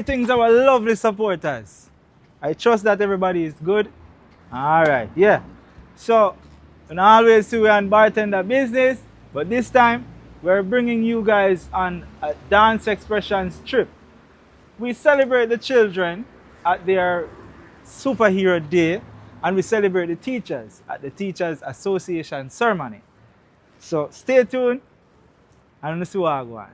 Greetings, our lovely supporters. I trust that everybody is good. Alright, yeah. So, you always see we on bartender business, but this time we're bringing you guys on a dance expressions trip. We celebrate the children at their superhero day, and we celebrate the teachers at the Teachers Association ceremony. So stay tuned and we'll see what I go on.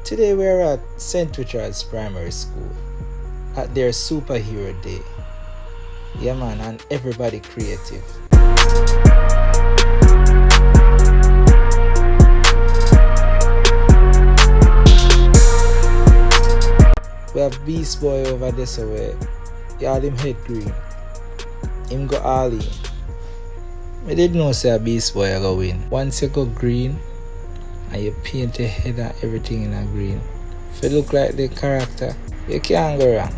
Today we're at St. Richard's Primary School at their superhero day. Yeah man, and everybody creative. We have Beast Boy over this way. Y'all him head green. Him go all in. I didn't know say a Beast Boy I go win. Once you go green and you paint your head and everything in a green, if you look like the character, you can't go wrong.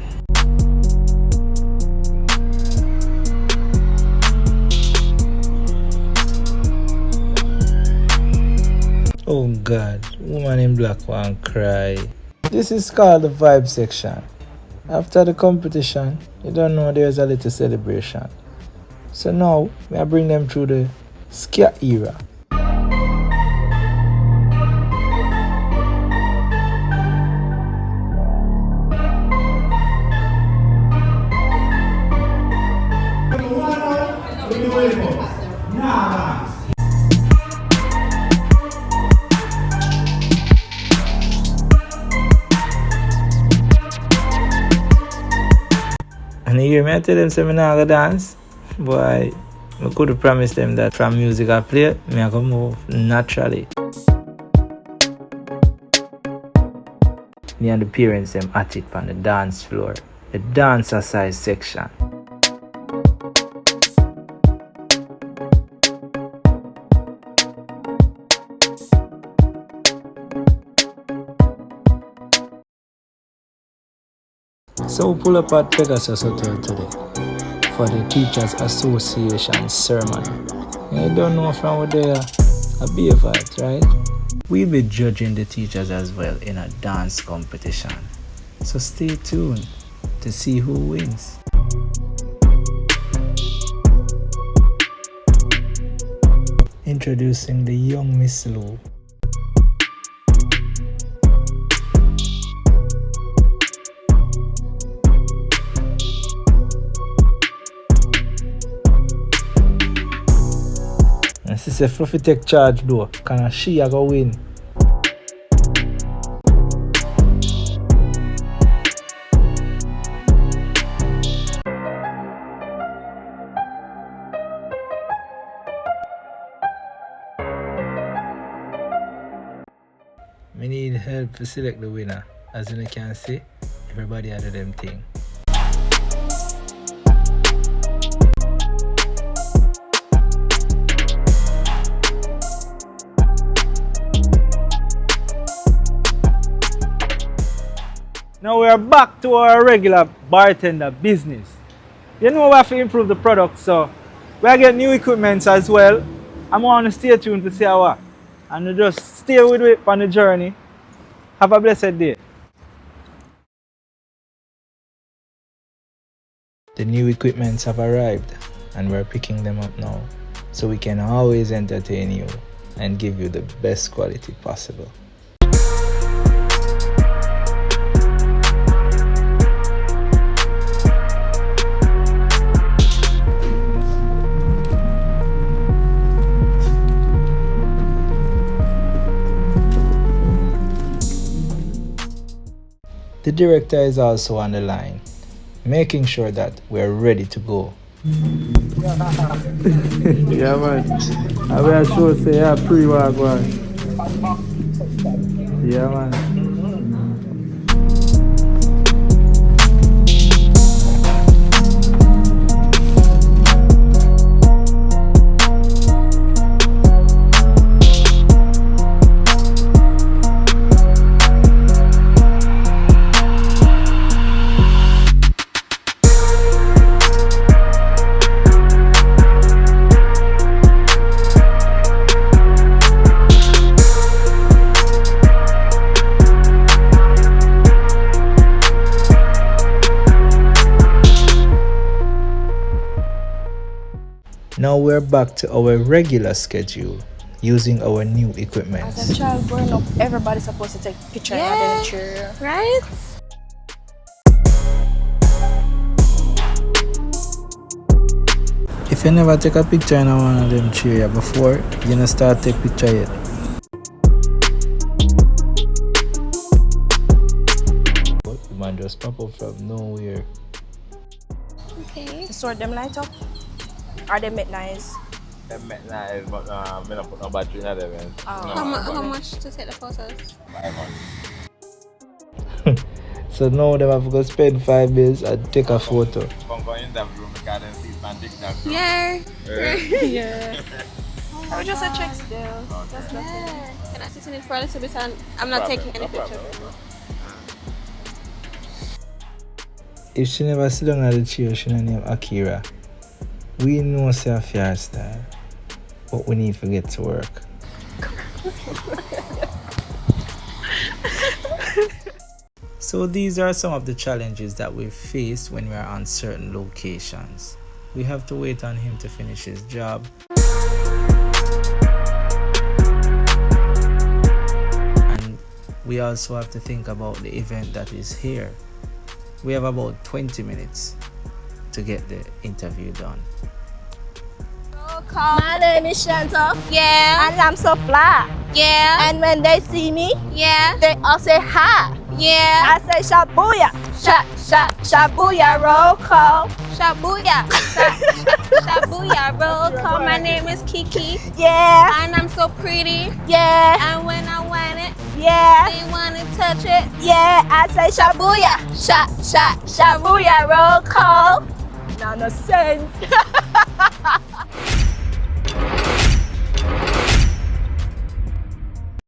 Oh God, woman in black one cry. This is called the vibe section. After the competition, you don't know there's a little celebration. So now, I bring them through the scare era. And you hear me, I tell them say I not gonna dance. Boy, I could have promised them that from music I play, I go move naturally. Me and the parents them at it on the dance floor, the dancer size section. So we pull up at Pegasus Hotel today for the Teachers Association ceremony. And you don't know from what they are, a beer vibes, right? We'll be judging the teachers as well in a dance competition. So stay tuned to see who wins. Introducing the young Miss Lou. She said Fluffy take charge though, cause she a go win. Me need help to select the winner. As you can see, everybody had them thing. Now we are back to our regular bartender business. You know we have to improve the product, so we are getting new equipment as well. I'm going to stay tuned to see how and just stay with it on the journey. Have a blessed day. The new equipments have arrived and we're picking them up now, so we can always entertain you and give you the best quality possible. The director is also on the line, making sure that we're ready to go. Yeah man, I will sure say yeah pre-work one. Yeah man. Now we're back to our regular schedule using our new equipment. As a child growing up, everybody's supposed to take a picture of the chair. Right? If you never take a picture in one of them chair before, you don't start take picture yet. But the man just pop up from nowhere. Okay. To sort them light up? Or they make noise? They make nice, but I don't put no battery in them. How much to take the photos? 500. So now they have to spend 5 minutes and take a photo. Come go in that room because they see it on TikTok. Yeah. Yeah. I would just a check still. That's Yeah. Can I sit in it for a little bit and I'm not taking any pictures? If she never sit down at the chair, she don't name Akira. We know say a fair style, but we need to get to work. So these are some of the challenges that we face when we are on certain locations. We have to wait on him to finish his job. And we also have to think about the event that is here. We have about 20 minutes to get the interview done. My name is Chantal. Yeah. And I'm so fly. Yeah. And when they see me, Yeah. they all say hi. Yeah. I say shabuya. Shabuya roll call. Shabuya. Shabuya roll call. My name is Kiki. Yeah, And I'm so pretty. yeah, And when I want it, yeah, they want to touch it. yeah. I say shabuya. Shabuya roll call. Nonsense.